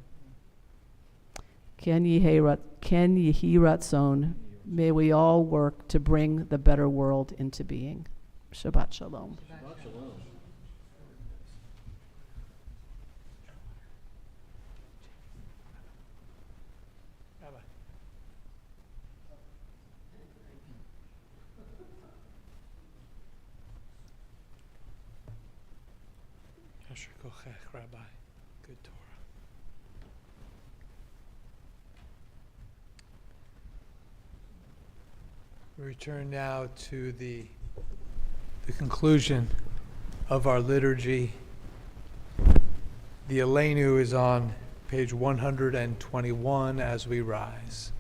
Ken Yehi Ratzon, may we all work to bring the better world into being. Shabbat Shalom. Asher Kochech, Rabbi. Good Torah. We return now to the conclusion of our liturgy. The Aleinu is on page 121 as we rise.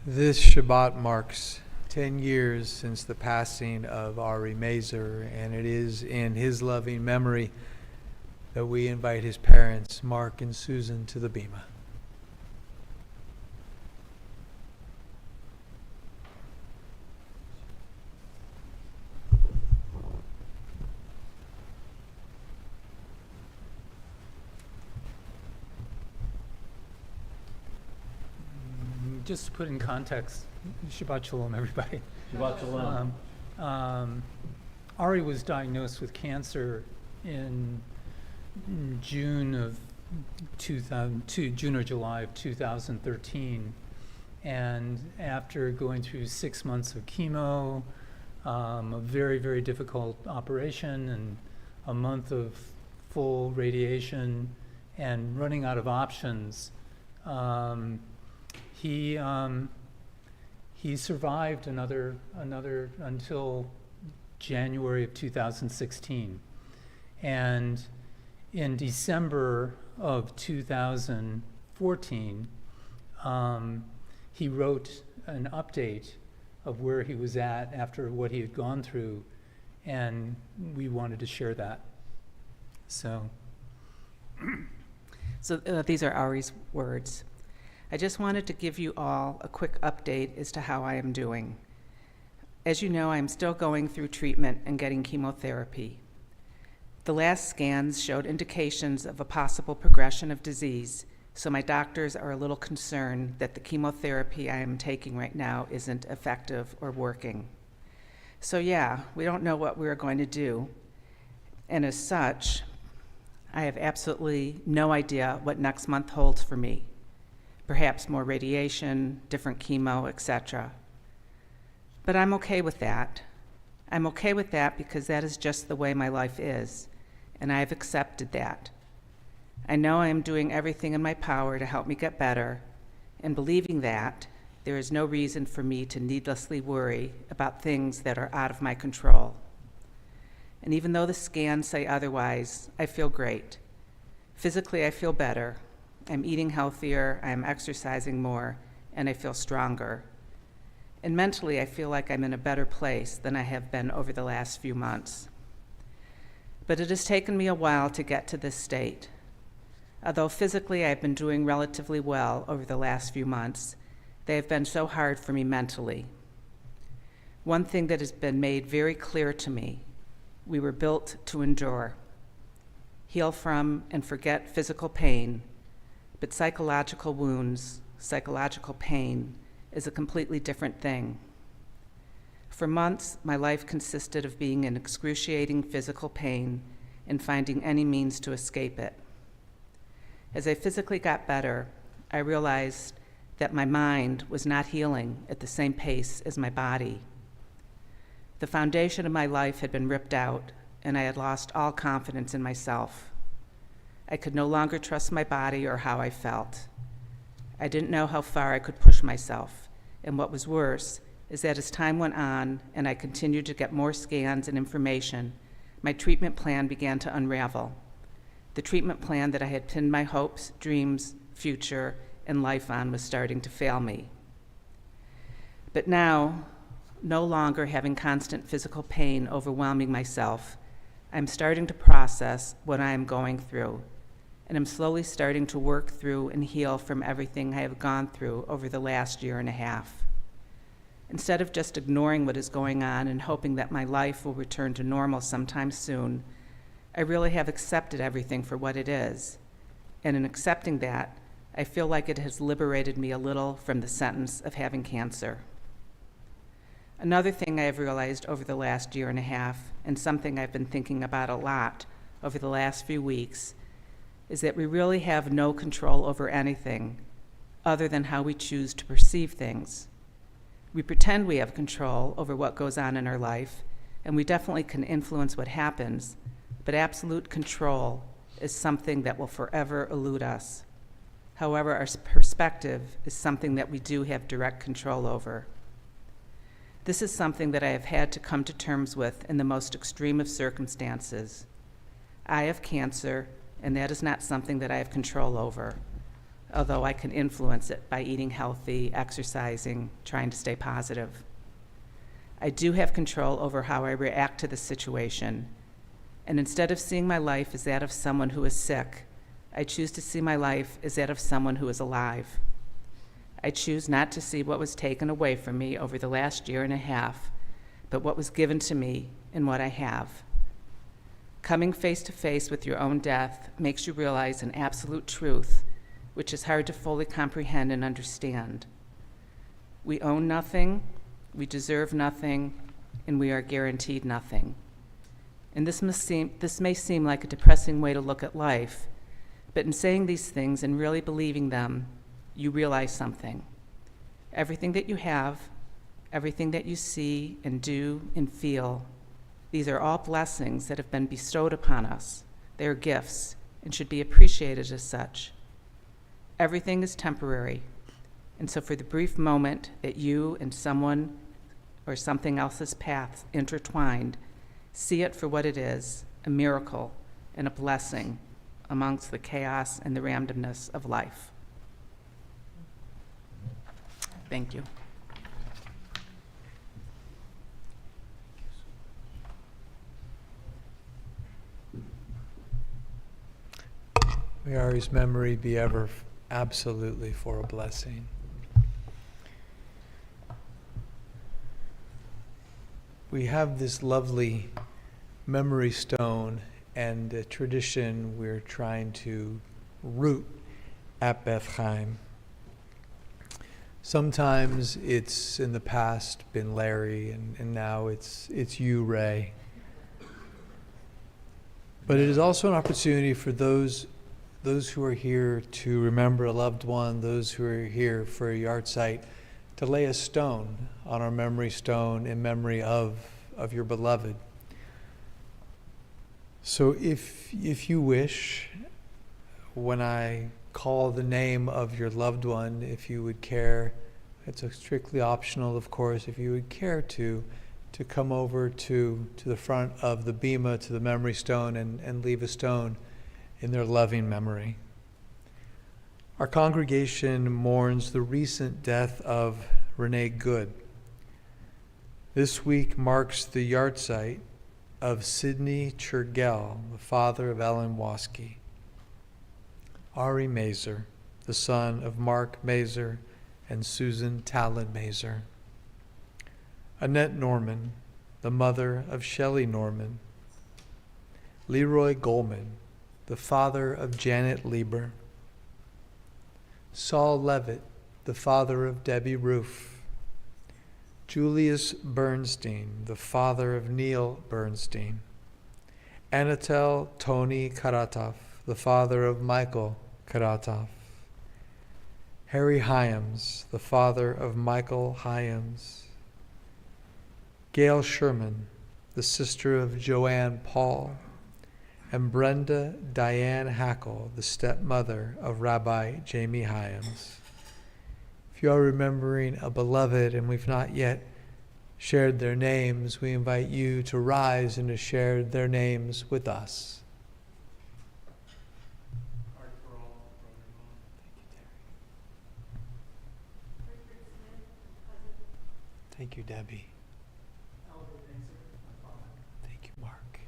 This Shabbat marks 10 years since the passing of Ari Mazer, and it is in his loving memory that we invite his parents, Mark and Susan, to the Bima. Just to put in context, Shabbat Shalom, everybody. Shabbat Shalom. Ari was diagnosed with cancer in June of 2002, June or July of 2013. And after going through 6 months of chemo, a very, very difficult operation, and a month of full radiation, and running out of options, he survived another until January of 2016. And in December of 2014, he wrote an update of where he was at after what he had gone through, and we wanted to share that. So these are Ari's words. I just wanted to give you all a quick update as to how I am doing. As you know, I'm still going through treatment and getting chemotherapy. The last scans showed indications of a possible progression of disease, so my doctors are a little concerned that the chemotherapy I am taking right now isn't effective or working. So yeah, we don't know what we're going to do, and as such, I have absolutely no idea what next month holds for me. Perhaps more radiation, different chemo, etc. But I'm okay with that. I'm okay with that because that is just the way my life is. and I have accepted that. I know I am doing everything in my power to help me get better, and believing that, there is no reason for me to needlessly worry about things that are out of my control. And even though the scans say otherwise, I feel great. Physically, I feel better. I'm eating healthier, I am exercising more, and I feel stronger. And mentally, I feel like I'm in a better place than I have been over the last few months. But it has taken me a while to get to this state. Although physically I've been doing relatively well over the last few months, they have been so hard for me mentally. One thing that has been made very clear to me: we were built to endure, heal from and forget physical pain, but psychological wounds, psychological pain is a completely different thing. For months, my life consisted of being in excruciating physical pain and finding any means to escape it. As I physically got better, I realized that my mind was not healing at the same pace as my body. The foundation of my life had been ripped out, and I had lost all confidence in myself. I could no longer trust my body or how I felt. I didn't know how far I could push myself, and what was worse is that as time went on and I continued to get more scans and information, my treatment plan began to unravel. The treatment plan that I had pinned my hopes, dreams, future, and life on was starting to fail me. But now, no longer having constant physical pain overwhelming myself, I'm starting to process what I am going through, and I'm slowly starting to work through and heal from everything I have gone through over the last year and a half. Instead of just ignoring what is going on and hoping that my life will return to normal sometime soon, I really have accepted everything for what it is. And in accepting that, I feel like it has liberated me a little from the sentence of having cancer. Another thing I have realized over the last year and a half, and something I've been thinking about a lot over the last few weeks, is that we really have no control over anything other than how we choose to perceive things. We pretend we have control over what goes on in our life, and we definitely can influence what happens, but absolute control is something that will forever elude us. However, our perspective is something that we do have direct control over. This is something that I have had to come to terms with in the most extreme of circumstances. I have cancer, and that is not something that I have control over, although I can influence it by eating healthy, exercising, trying to stay positive. I do have control over how I react to the situation, and instead of seeing my life as that of someone who is sick, I choose to see my life as that of someone who is alive. I choose not to see what was taken away from me over the last year and a half, but what was given to me and what I have. Coming face to face with your own death makes you realize an absolute truth, which is hard to fully comprehend and understand. We own nothing, we deserve nothing, and we are guaranteed nothing. And this may seem like a depressing way to look at life, but in saying these things and really believing them, you realize something. Everything that you have, everything that you see and do and feel, these are all blessings that have been bestowed upon us. They are gifts and should be appreciated as such. Everything is temporary, and so for the brief moment that you and someone or something else's paths intertwined, see it for what it is, a miracle and a blessing amongst the chaos and the randomness of life. Thank you. May Ari's memory be ever absolutely for a blessing. We have this lovely memory stone and a tradition we're trying to root at Beth Chaim. Sometimes it's in the past been Larry, and now it's you, Ray. But it is also an opportunity for those who are here to remember a loved one, those who are here for a yard site, to lay a stone on our memory stone in memory of your beloved. So if you wish, when I call the name of your loved one, if you would care, it's strictly optional, of course, if you would care to come over to the front of the bima, to the memory stone, and leave a stone in their loving memory. Our congregation mourns the recent death of Renee Good. This week marks the yahrzeit of Sidney Churgell, the father of Ellen Waskey. Ari Mazer, the son of Mark Mazer and Susan Talon Mazer. Annette Norman, the mother of Shelley Norman. Leroy Goldman, the father of Janet Lieber. Saul Levitt, the father of Debbie Roof. Julius Bernstein, the father of Neil Bernstein. Anatel Tony Karatov, the father of Michael Karatov. Harry Hyams, the father of Michael Hyams. Gail Sherman, the sister of Joanne Paul. And Brenda Diane Hackle, the stepmother of Rabbi Jamie Hyams. If you are remembering a beloved and we've not yet shared their names, we invite you to rise and to share their names with us. Thank you, Debbie. Thank you, Mark.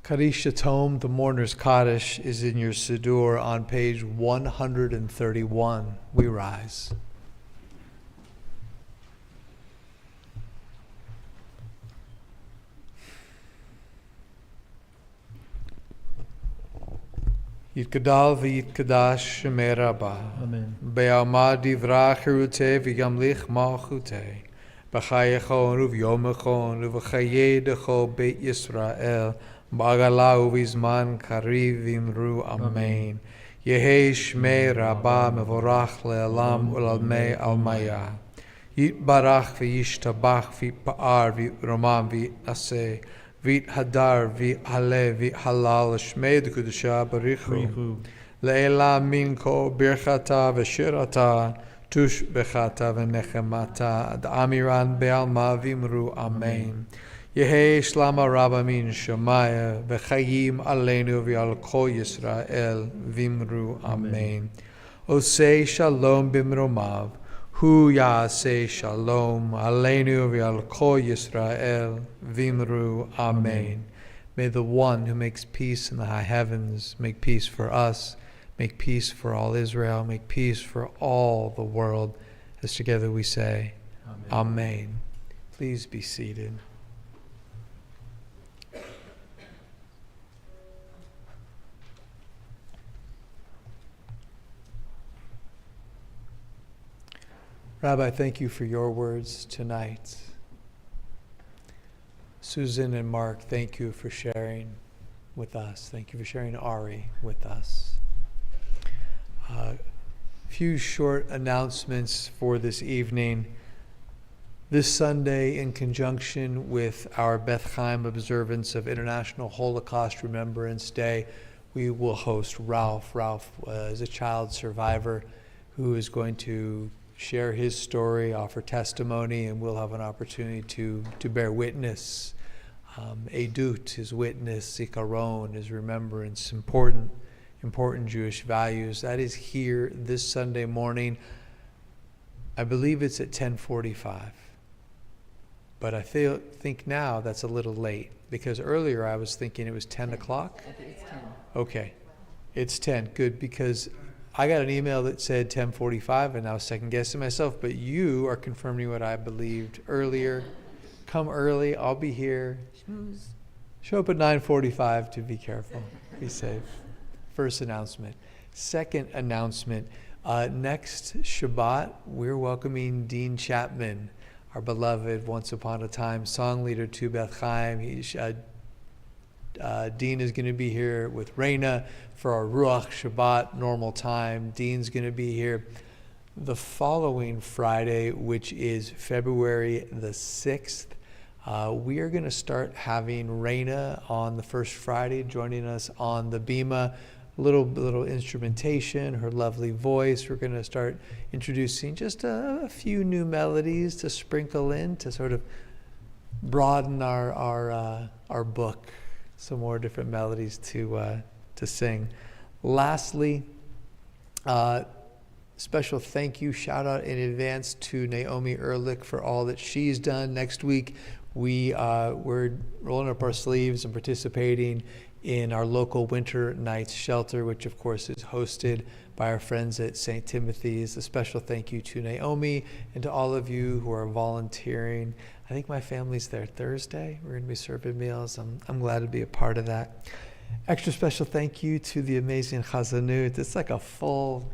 Kaddish Yatom, the Mourner's Kaddish, is in your Siddur on page 131. We rise. Yitgadal v'yitkadash shemei Rabbah. Amen. Be'alma divra chiruteh v'yamlich malchuteh. B'chayechon u'v'yomechon u'v'chayedecho Beit Yisrael. B'agala u'v'zman kariv v'imru amen. Yehi shmei Rabbah mevorach le'elam u'lalmei almaya. Yitbarach v'yishtabach v'yitpa'ar v'yiromam v'yitnaseh. Vit hadar, vit hale, vit halal, shmei d'kudusha barichu. Le'ela minko birchata v'shirata, tush bechata v'nechemata, ad amiran be'alma v'imru amen. Yehi shlama rabba min shemaya, v'chayim aleinu v'al kol Yisrael, v'imru amen. Osei shalom b'mromav, Hu Ya'aseh Shalom Aleinu v'al Kol Yisrael V'imru Amen. May the one who makes peace in the high heavens make peace for us, make peace for all Israel, make peace for all the world. As together we say, Amen. Amen. Please be seated. Rabbi, thank you for your words tonight. Susan and Mark, thank you for sharing with us. Thank you for sharing Ari with us. A few short announcements for this evening. This Sunday, in conjunction with our Beth Chaim observance of International Holocaust Remembrance Day, we will host Ralph. Ralph is a child survivor who is going to share his story, offer testimony, and we'll have an opportunity to bear witness. Edut, his witness, Zikaron, his remembrance, important Jewish values. That is here this Sunday morning. I believe it's at 10:45. But I think now that's a little late, because earlier I was thinking it was 10 o'clock. It's 10. Okay, it's 10, good, because I got an email that said 10:45, and I was second guessing myself, but you are confirming what I believed earlier. Come early, I'll be here. Schmooze. Show up at 9:45 to be careful, be safe. First announcement. Second announcement, next Shabbat, we're welcoming Dean Chapman. our beloved Once Upon a Time song leader to Beth Chaim. Dean is going to be here with Reina for our Ruach Shabbat normal time. Dean's going to be here the following Friday, which is February the 6th. We are going to start having Reina on the first Friday, joining us on the Bima. Little instrumentation, her lovely voice. We're going to start introducing just a few new melodies to sprinkle in to sort of broaden our book. Some more different melodies to sing. Lastly, special thank you, shout out in advance to Naomi Ehrlich for all that she's done. Next week, we're rolling up our sleeves and participating in our local Winter Nights Shelter, which of course is hosted by our friends at St. Timothy's. A special thank you to Naomi and to all of you who are volunteering. I think my family's there Thursday. We're going to be serving meals. I'm glad to be a part of that. Extra special thank you to the amazing Chazanut. It's like a full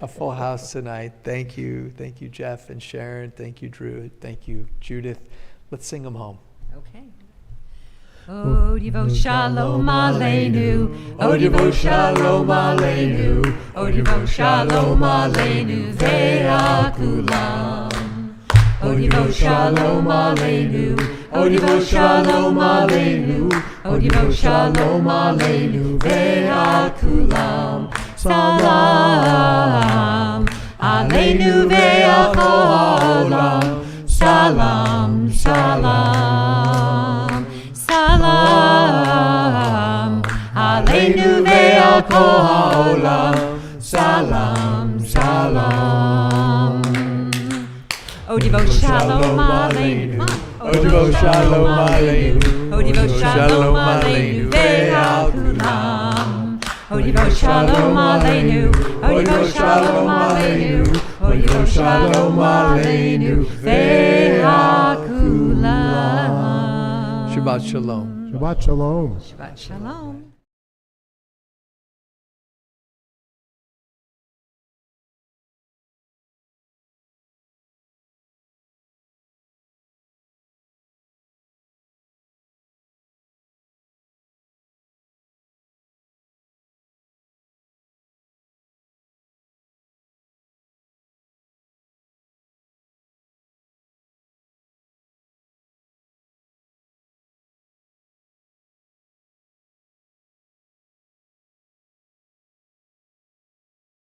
house tonight. Thank you, Jeff and Sharon. Thank you, Drew. Thank you, Judith. Let's sing them home. Okay. O Divo Shalom Aleinu, O Divo Shalom Aleinu, O Divo Shalom Aleinu, Ve'akulam. O Divo Shalom Aleinu, O Divo Shalom Aleinu, O Divo Shalom Aleinu, Ve'akulam. Salam Aleinu ve'al ha'olam. Salam, salam, salam Aleinu ve'al kol ha'olam. Salam, salam. O Divo Shalom Aleinu, O Divo Shalom Aleinu, O Divo Shalom Aleinu ve'al kulam. O Divo Shalom Aleinu, O Divo Shalom Aleinu, O Divo Shalom Aleinu ve'al kulam. Shabbat Shalom. Shabbat Shalom. Shabbat Shalom.